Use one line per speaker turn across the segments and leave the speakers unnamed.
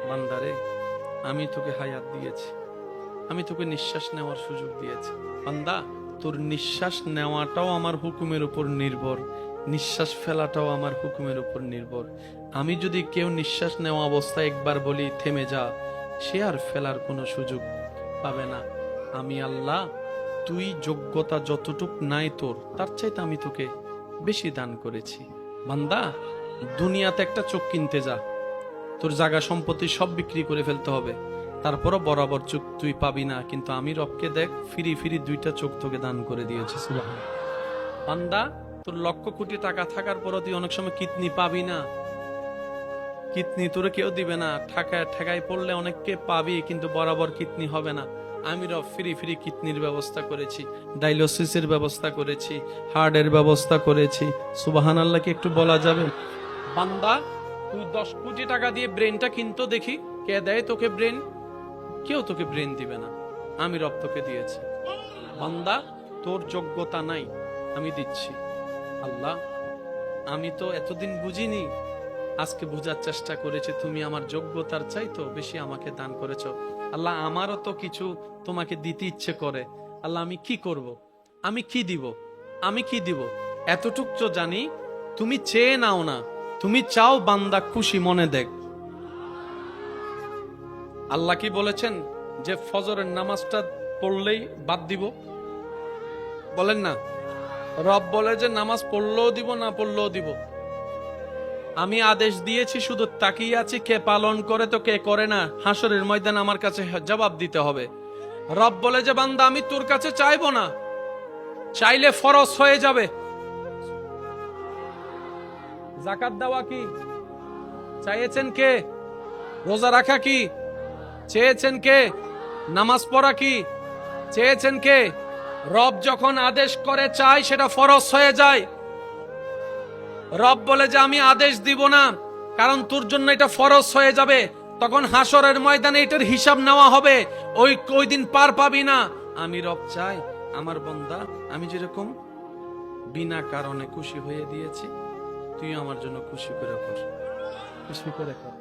বান্দারে, আমি তোকে হায়াত দিয়েছি, আমি তোকে নিঃশ্বাস নেওয়ার সুযোগ দিয়েছি। বান্দা, তোর নিঃশ্বাস নেওয়াটাও আমার হুকুমের উপর নির্ভর, নিঃশ্বাস ফেলাটাও আমার হুকুমের উপর নির্ভর। আমি যদি কেউ নিঃশ্বাস নেওয়া অবস্থায় একবার বলি থেমে যা, সে আর ফেলার কোনো সুযোগ পাবে না। আমি আল্লাহ, তুই যোগ্যতা যতটুক নাই তোর, তার চাইতে আমি তোকে বেশি দান করেছি। বান্দা, দুনিয়াতে একটা চোখ কিনতে যা, তোর জায়গা সম্পত্তি সব বিক্রি করে ফেলতে হবে, তারপরও বরাবর চোখ তুই পাবি না। কিন্তু আমি রবকে দেখ, ফিরি ফিরি দুইটা চোখ তোকে দান করে দিয়েছি। সুবহানাল্লাহ। বান্দা, তোর লক্ষ কোটি টাকা থাকার পরও তুই অনেক সময় কিডনি পাবি না, কিডনি তোরে কেউ দিবে না। ঠেকায় পড়লে অনেককে পাবি, কিন্তু বরাবর কিডনি হবে না। আমি রব ফ্রি ফ্রি কিডনির ব্যবস্থা করেছি, ডায়ালিসিসের ব্যবস্থা করেছি, হার্টের ব্যবস্থা করেছি। সুবহানাল্লাহ কি একটু বলা যাবে? বান্দা, তুই 10 কোটি টাকা দিয়ে ব্রেনটা কিনতো দেখি, কে দেয় তোকে ব্রেন? কেউ তোকে ব্রেন দিবে না, আমি রব তোকে দিয়েছি। বান্দা, তোর যোগ্যতা নাই, আমি দিচ্ছি। আল্লাহ, আমি তো এতদিন বুঝিনি, আজকে বোঝার চেষ্টা করেছি, তুমি আমার যোগ্যতার চাইতো বেশি আমাকে দান করেছো। আল্লাহ, আমারও তো কিছু তোমাকে দিতে ইচ্ছে করে। আল্লাহ, আমি কি করব? আমি কি দিব? আমি কি দিব? এতটুক তো জানি, তুমি চেয়ে নাও না, তুমি চাও বান্দা খুশি মনে দেখ। আল্লাহ কি বলেছেন যে ফজরের নামাজটা পড়লেই বাদ দিব? বলেন না। রব বলে যে নামাজ পড়লেও দিব, না পড়লেও দিব। আমি আদেশ দিয়েছি, শুধু তাকিয়ে আছি কে পালন করে তো কে করে না, হাসরের ময়দানে আমার কাছে জবাব দিতে হবে। রব বলে যে বান্দা, আমি তোর কাছে চাইবো না, চাইলে ফরজ হয়ে যাবে। যাকাত দেওয়া কি চাইছেন কে? রোজা রাখা কি চেয়েছেন কে? নামাজ পড়া কি চেয়েছেন কে? রব যখন আদেশ করে চাই, সেটা ফরজ হয়ে যায়। রব বলে যে আমি আদেশ দিব না, কারণ তোর জন্য এটা ফরজ হয়ে যাবে, তখন হাসরের ময়দানে এটার হিসাব নেওয়া হবে, ওই দিন পার পাবি না। আমি রব চাই আমার বান্দা, আমি যেরকম বিনা কারণে খুশি হয়ে দিয়েছি, তুই আমার জন্য খুশি করে কর, খুশি করে কর,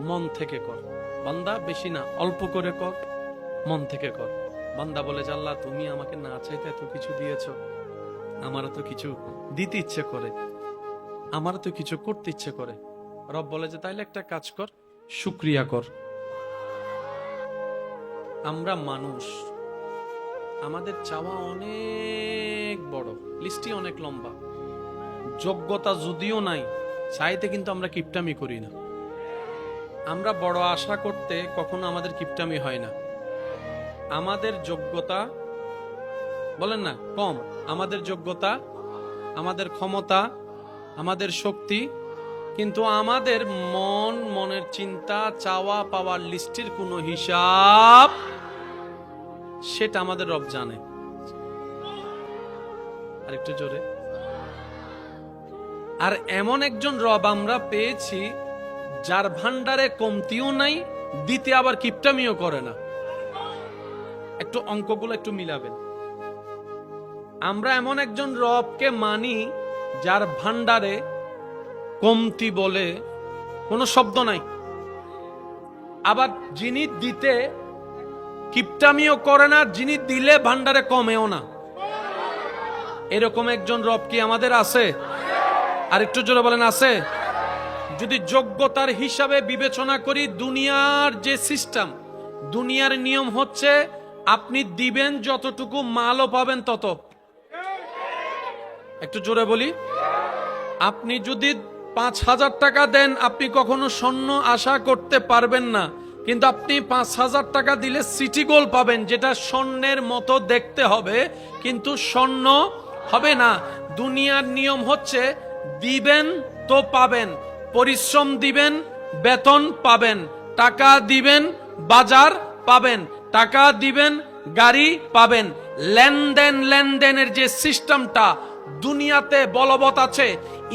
মন থেকে কর। বান্দা, বেশি না, অল্প করে কর, মন থেকে কর। বান্দা বলে যে আল্লাহ, তুমি আমাকে না চাইতে এত কিছু দিয়েছ, আমারও তো কিছু দিতে ইচ্ছে করে, আমারও তো কিছু করতে ইচ্ছে করে। রব বলে যে তাইলে একটা কাজ কর, শুকরিয়া কর। আমরা মানুষ, আমাদের চাওয়া অনেক বড়, লিস্টই অনেক লম্বা, যোগ্যতা যদিও নাই, চাইতে কিন্তু আমরা কিপটামি করি না। আমরা বড় আশা করতে কখনো আমাদের কিপটামি হয় না। আমাদের যোগ্যতা, বলেন না, কম। আমাদের যোগ্যতা, আমাদের ক্ষমতা, আমাদের শক্তি, কিন্তু আমাদের মনের চিন্তা, চাওয়া পাওয়ার লিস্টের কোনো হিসাব, সেটা আমাদের রব জানে। আর একটু জোরে। আর এমন একজন রব আমরা পেয়েছি, যার ভান্ডারে কমতিও নাই, দিতে আবার কিপটামিও করে না। একটু অঙ্কগুলো একটু মিলাবেন। আমরা এমন একজন রবকে মানি, যার ভান্ডারে কমতি বলে কোনো শব্দ নাই, আবার যিনি দিতে কিপটামিও করে না, যিনি দিলে ভান্ডারে কমেও না। এরকম একজন রব কি আমাদের আছে? আর একটু জোরে বলেন, আছে? যদি যোগ্যতার হিসাবে বিবেচনা করি, দুনিয়ার যে সিস্টেম, দুনিয়ার নিয়ম হচ্ছে আপনি দিবেন যতটুকু, মালও পাবেন তত। একটু জোরে বলি, আপনি যদি 5,000 টাকা দেন, আপনি কখনো স্বর্ণ আশা করতে পারবেন না, কিন্তু আপনি 5,000 টাকা দিলে সিটি গোল্ড পাবেন, যেটা স্বর্ণের মতো দেখতে হবে, কিন্তু স্বর্ণ হবে না। দুনিয়ার নিয়ম হচ্ছে দিবেন তো পাবেন, পরিশ্রম দিবেন বেতন পাবেন, টাকা দিবেন বাজার পাবেন, টাকা দিবেন গাড়ি পাবেন। লেনদেনের যে সিস্টেমটা দুনিয়াতে বলবৎ আছে,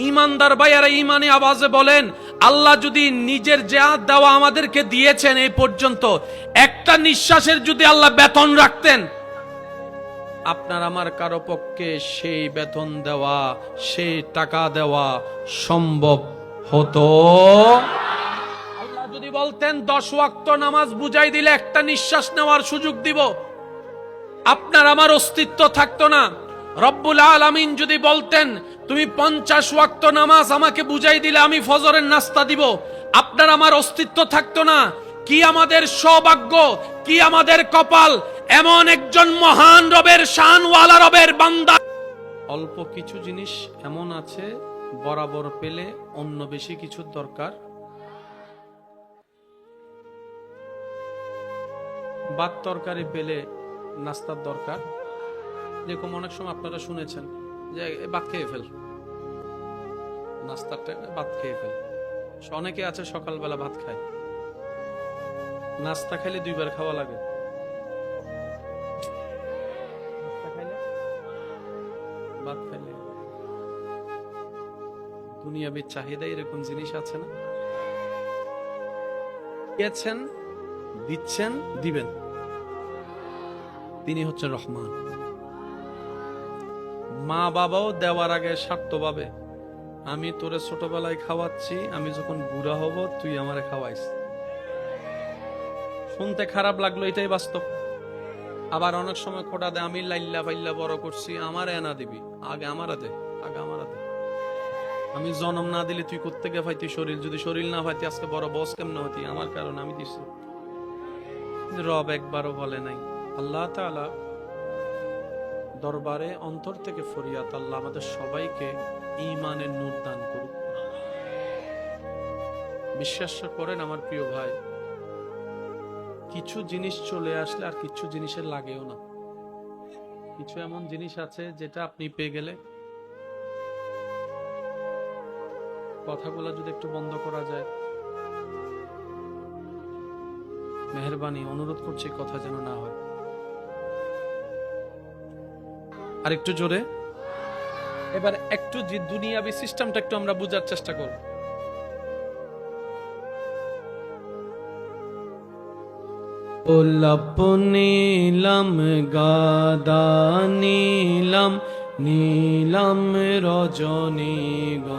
ইমানদার ভাইয়ারা ইমানে আওয়াজে বলেন, আল্লাহ যদি নিজের যা দেওয়া আমাদেরকে দিয়েছেন এই পর্যন্ত, একটা নিঃশ্বাসের যদি আল্লাহ বেতন রাখতেন, আপনার আমার কারো পক্ষে সেই বেতন দেওয়া, সেই টাকা দেওয়া সম্ভব হতো? আল্লাহ যদি যদি বলতেন 10 ওয়াক্ত নামাজ বুঝাই দিলে একটা নিঃশ্বাস নেওয়ার সুযোগ দিব, আপনার আমার অস্তিত্ব থাকতো না। রব্বুল আলামিন যদি বলতেন তুমি 50 ওয়াক্ত নামাজ আমাকে বুঝাই দিলে আমি ফজরের নাস্তা দিব, আপনার আমার অস্তিত্ব থাকতো না। কি আমাদের সৌভাগ্য, কি আমাদের কপাল, এমন একজন মহান রবের শানওয়ালা রবের বান্দা। অল্প কিছু জিনিস এমন আছে বরাবর পেলে অন্য বেশি কিছুর দরকার। ভাত তরকারি পেলে নাস্তার দরকার। যেরকম অনেক সময় আপনারা শুনেছেন যে ভাত খেয়ে ফেল, নাস্তার টাইমে ভাত খেয়ে ফেল। অনেকে আছে সকালবেলা ভাত খায়, নাস্তা খাইলে 2 বার খাওয়া লাগে। ভাত খাইলে দুনিয়াবীর চাহিদা এরকম জিনিস আছে না? দিয়েছেন, দিচ্ছেন, দিবেন, তিনি হচ্ছেন রহমান। মা বাবাও দেওয়ার আগে স্বার্থভাবে, আমি তোরে ছোটবেলায় খাওয়াচ্ছি, আমি যখন বুড়া হব তুই আমারে খাওয়াইস। শুনতে খারাপ লাগলো, এটাই বাস্তব। আবার অনেক সময় খোটা দেয়, আমি লাইল্লা পাইল্লা বড় করছি, আমারে এনা দিবি, আগে আমারা দে, আগে আমারা দে। আমি জন্ম না দিলে তুই কোত্থেকে পাইতি শরীর, যদি শরীর না পাইতি আজকে বড় বস কেমনে হতি, আমার কারণে আমি দিছি। রব একবারও বলে নাই। আল্লাহ তাআলা দরবারে অন্তর থেকে ফরিয়াদ, আল্লাহ আমাদের সবাইকে ঈমানের নূর দান করুক। বিশ্বাস করেন আমার প্রিয় ভাই, কিছু জিনিস চলে আসলে আর কিছু জিনিসের লাগেও না। কিছু এমন জিনিস আছে যেটা আপনি পেয়ে গেলে, কথাগুলো যদি একটু বন্ধ করা যায়, মেহেরবানি অনুরোধ করছি, কথা যেন না হয়। আর একটু জোরে, এবার একটু যে দুনিয়াবী সিস্টেমটা একটু আমরা বুঝার চেষ্টা করব। গোলাপ নীলাম, গাদা নীলাম, নীলাম রজনীগন্ধা,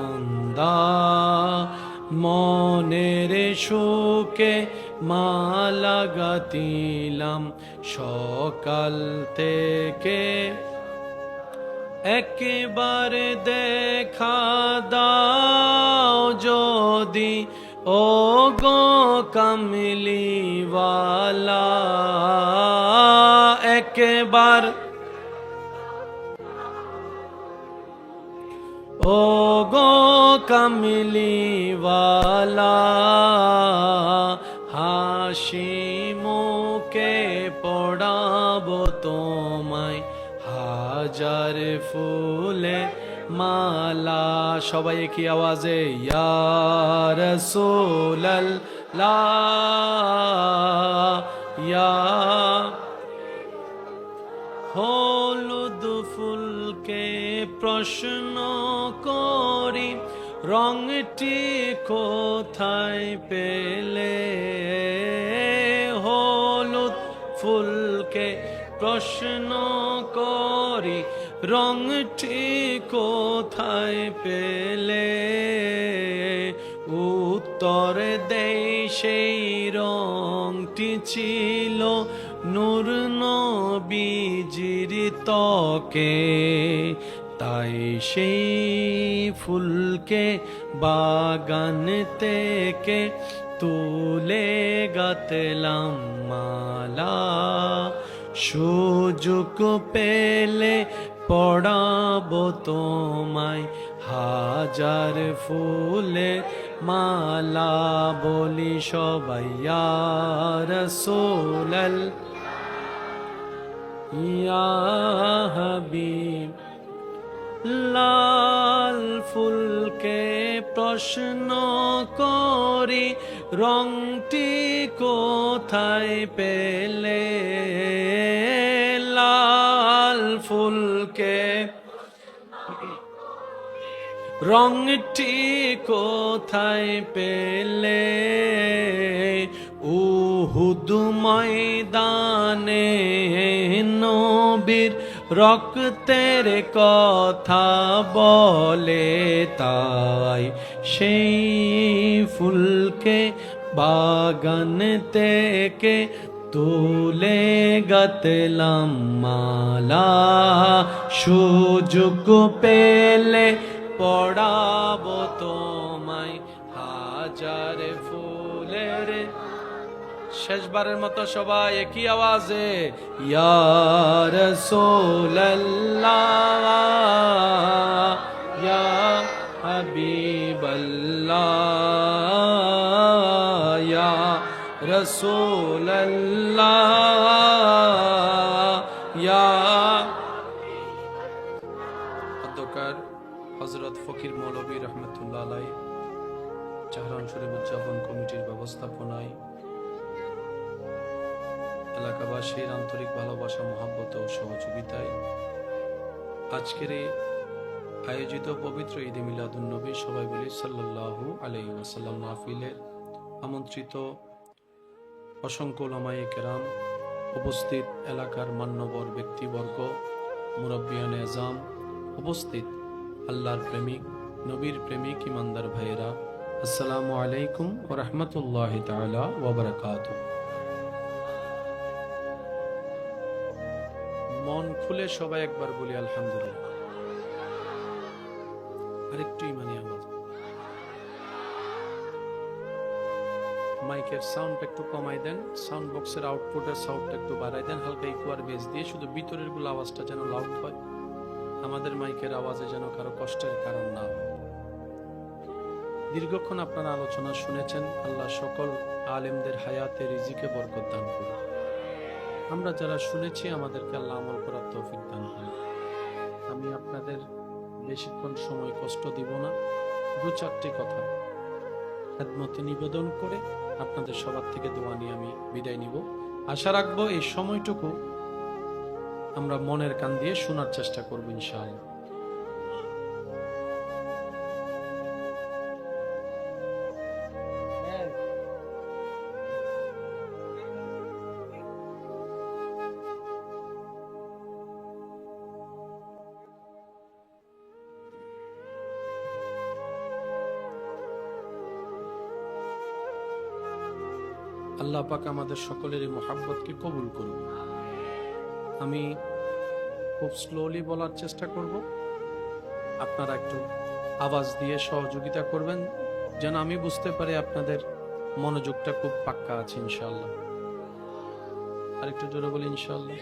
মনের সুখে মালা গাতিলাম সকাল থেকে, একবারে দেখা দাও যদি ও গো কামলিওয়ালা, একবার ও গো কামলিওয়ালা, হাসি মুখে পড়াবো তোমায় হাজার ফুলে মালা। সবাই কি আওয়াজে ইয়া রাসূলুল্লাহ, ইয়া। হলুদ ফুলকে প্রশ্ন করি, রংটি কোথায় পেলে? হলুদ ফুলকে প্রশ্ন করি, রংটি কোথায় পেলে? উত্তর দেই সেই রংটি ছিল নূর নবীজির ত্বকে, তাই সেই ফুলকে বাগান থেকে তুলে গাঁথলাম মালা। সুযোগ পেলে পড়াবো তোমায় হাজার ফুলে মালা, বলি সবাই ইয়া রাসূলুল্লাহ, ইয়া হাবিব। লাল ফুলকে প্রশ্ন করি, রংটি কোথায় পেলে? লাল ফুলকে রংটি কোথায় পেলে? উহুদ ময়দানে নবীর রক্তের কথা বলে, তাই সেই ফুলকে বাগান থেকে তুলে গাতলাম মালা, সুযোগ পেলে পড়াবো তোমায় হাজার ফুলের। শেষবারের মতো সবাই একই আওয়াজে ইয়া রাসূলুল্লাহ ইয়া হাবিবাল্লাহ ইয়া রাসূলুল্লাহ ইয়া। অধ্যকার হযরত ফকির মৌলভী রহমাতুল্লাহ আলাইহি চাহরান শরীফ উদযাপন কমিটির ব্যবস্থাপনায় এলাকাবাসীর আন্তরিক ভালোবাসা, মহব্বত ও সহযোগিতায় আজকের এই আয়োজিত পবিত্র ঈদে মিলাদুন নবী, সবাই বলি সাল্লাল্লাহু আলাইহি ওয়াসাল্লাম মাহফিলের আমন্ত্রিত অসংখ্য উলামায়ে কেরাম, উপস্থিত এলাকার মান্যবর ব্যক্তিবর্গ, মুরব্বিয়ানে আজম, উপস্থিত আল্লাহর প্রেমিক, নবীর প্রেমিক ইমানদার ভাইয়েরা, আসসালামু আলাইকুম ওয়া রাহমাতুল্লাহি তাআলা ওয়া বারাকাতুহু। মন খুলে সবাই একবার বলি আলহামদুলিল্লাহ। আরেকটু ইমানি আওয়াজ। মাইকের সাউন্ড একটু কমাই দেন, সাউন্ড বক্সের আউটপুটের সাউন্ডটা একটু বাড়াই দেন, হালকা ইকুয়ার বেস দিয়ে, শুধু ভিতরের গুলো আওয়াজটা যেন লাউড হয়, আমাদের মাইকের আওয়াজে যেন কারো কষ্টের কারণ না হয়। দীর্ঘক্ষণ আপনারা আলোচনা শুনেছেন, আল্লাহ সকল আলেমদের হায়াতে রিজিকে বরকত দান করুন। আমরা যারা শুনেছি আমাদেরকে আল্লাহ আমল করার তৌফিক দান করুন। আমি আপনাদের বেশিক্ষণ সময় কষ্ট দিব না, দু চারটি কথা খেদমতে নিবেদন করে আপনাদের সবার থেকে দোয়া নিয়ে আমি বিদায় নিব। আশা রাখবো এই সময়টুকু আমরা মনের কান দিয়ে শোনার চেষ্টা করব ইনশাআল্লাহ। আল্লাহ পাক আমাদের সকলের এই মোহাব্বতকে কবুল করুন। আমি খুব স্লোলি বলার চেষ্টা করব, আপনারা একটু আওয়াজ দিয়ে সহযোগিতা করবেন যেন আমি বুঝতে পারি আপনাদের মনোযোগটা খুব পাক্কা আছে ইনশাআল্লাহ। আর একটু জোরে বলি ইনশাআল্লাহ।